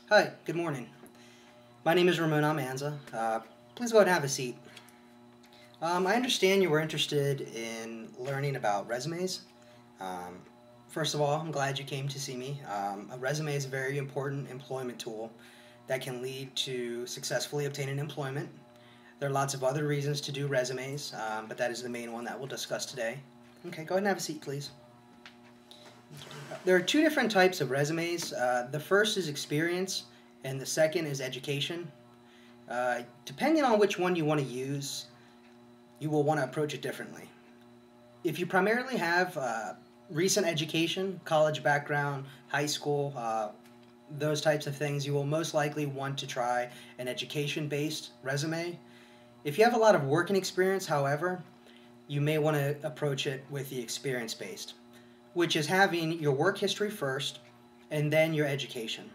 Hi, good morning. My name is Ramon. Please go ahead and have a seat. I understand you were interested in learning about resumes. Um, First of all, I'm glad you came to see me. A resume is a very important employment tool that can lead to successfully obtaining employment. There are lots of other reasons to do resumes, but that is the main one that we'll discuss today. Okay, go ahead and have a seat, please. There are two different types of resumes. The first is experience, and the second is education. Depending on which one you want to use, you will want to approach it differently. If you primarily have recent education, college background, high school, those types of things, you will most likely want to try an education-based resume. If you have a lot of working experience, however, you may want to approach it with the experience-based, which is having your work history first and then your education.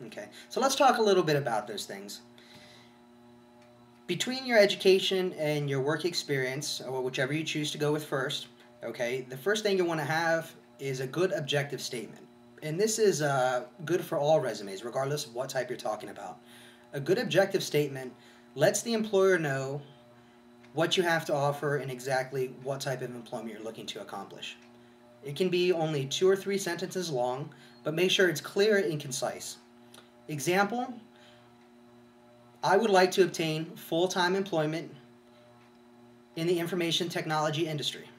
Okay, so let's talk a little bit about those things. Between your education and your work experience, or whichever you choose to go with first, okay, the first thing you want to have is a good objective statement. And this is good for all resumes, regardless of what type you're talking about. A good objective statement lets the employer know what you have to offer and exactly what type of employment you're looking to accomplish. It can be only 2 or 3 sentences long, but make sure it's clear and concise. Example, I would like to obtain full-time employment in the information technology industry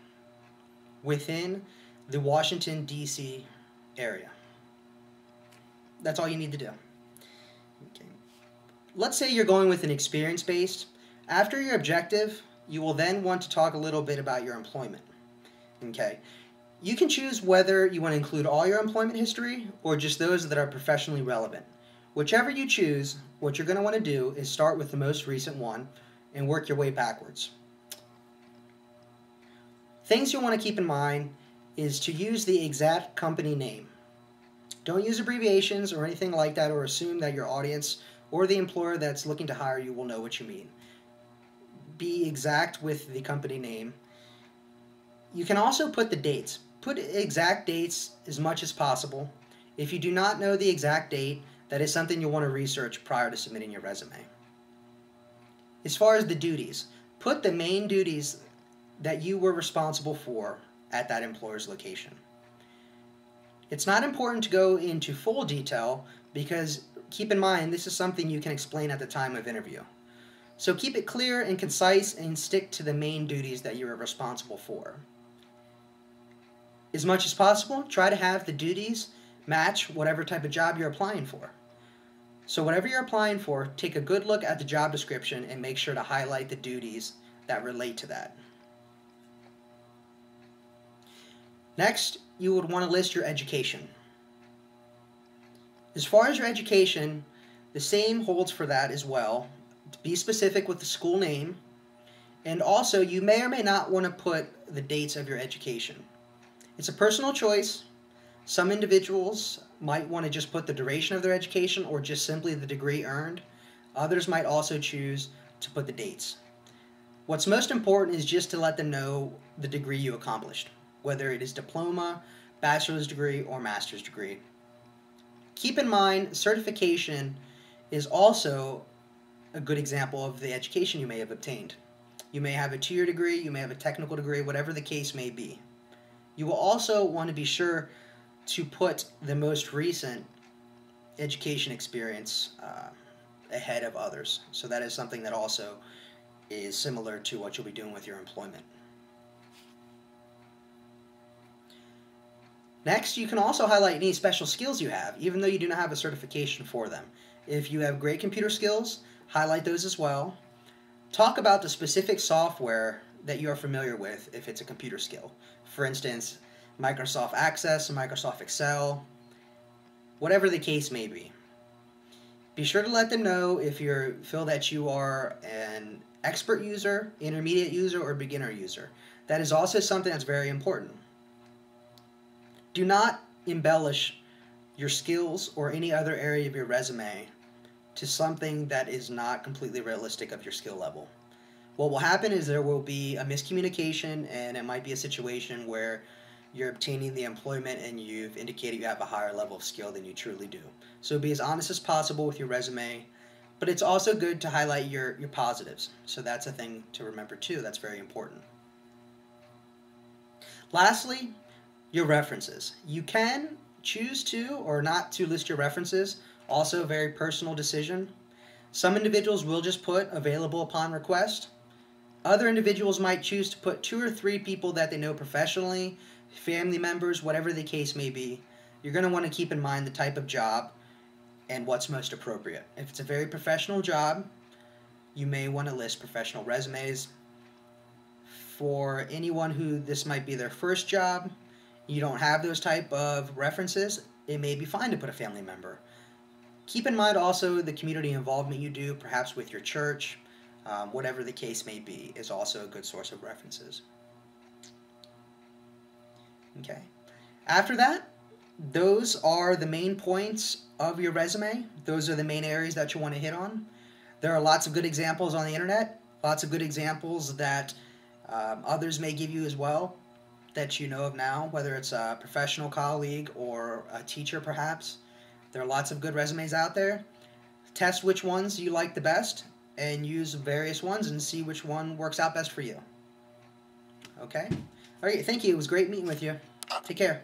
within the Washington, D.C. area. That's all you need to do. Okay. Let's say you're going with an experience-based. After your objective, you will then want to talk a little bit about your employment. Okay. You can choose whether you want to include all your employment history or just those that are professionally relevant. Whichever you choose, what you're going to want to do is start with the most recent one and work your way backwards. Things you'll want to keep in mind is to use the exact company name. Don't use abbreviations or anything like that, or assume that your audience or the employer that's looking to hire you will know what you mean. Be exact with the company name. You can also put the dates. Put exact dates as much as possible. If you do not know the exact date, that is something you'll want to research prior to submitting your resume. As far as the duties, put the main duties that you were responsible for at that employer's location. It's not important to go into full detail because keep in mind this is something you can explain at the time of interview. So keep it clear and concise and stick to the main duties that you are responsible for. As much as possible, try to have the duties match whatever type of job you're applying for. So whatever you're applying for, take a good look at the job description and make sure to highlight the duties that relate to that. Next, you would want to list your education. As far as your education, the same holds for that as well. Be specific with the school name, and also you may or may not want to put the dates of your education. It's a personal choice. Some individuals might want to just put the duration of their education or just simply the degree earned. Others might also choose to put the dates. What's most important is just to let them know the degree you accomplished, whether it is diploma, bachelor's degree, or master's degree. Keep in mind, certification is also a good example of the education you may have obtained. You may have a 2-year degree, you may have a technical degree, whatever the case may be. You will also want to be sure to put the most recent education experience ahead of others. So that is something that also is similar to what you'll be doing with your employment. Next, you can also highlight any special skills you have, even though you do not have a certification for them. If you have great computer skills, highlight those as well. Talk about the specific software that you are familiar with if it's a computer skill. For instance, Microsoft Access, Microsoft Excel, whatever the case may be. Be sure to let them know if you feel that you are an expert user, intermediate user, or beginner user. That is also something that's very important. Do not embellish your skills or any other area of your resume to something that is not completely realistic of your skill level. What will happen is there will be a miscommunication, and it might be a situation where you're obtaining the employment and you've indicated you have a higher level of skill than you truly do. So be as honest as possible with your resume, but it's also good to highlight your positives. So that's a thing to remember too. That's very important. Lastly, your references. You can choose to or not to list your references. Also a very personal decision. Some individuals will just put available upon request. Other individuals might choose to put 2 or 3 people that they know professionally, family members, whatever the case may be. You're going to want to keep in mind the type of job and what's most appropriate. If it's a very professional job, you may want to list professional resumes. For anyone who this might be their first job, you don't have those type of references, it may be fine to put a family member. Keep in mind also the community involvement you do, perhaps with your church, whatever the case may be, is also a good source of references. Okay. After that, those are the main points of your resume. Those are the main areas that you want to hit on. There are lots of good examples on the internet, lots of good examples that others may give you as well that you know of now, whether it's a professional colleague or a teacher perhaps. There are lots of good resumes out there. Test which ones you like the best and use various ones and see which one works out best for you. Okay? All right, thank you. It was great meeting with you. Take care.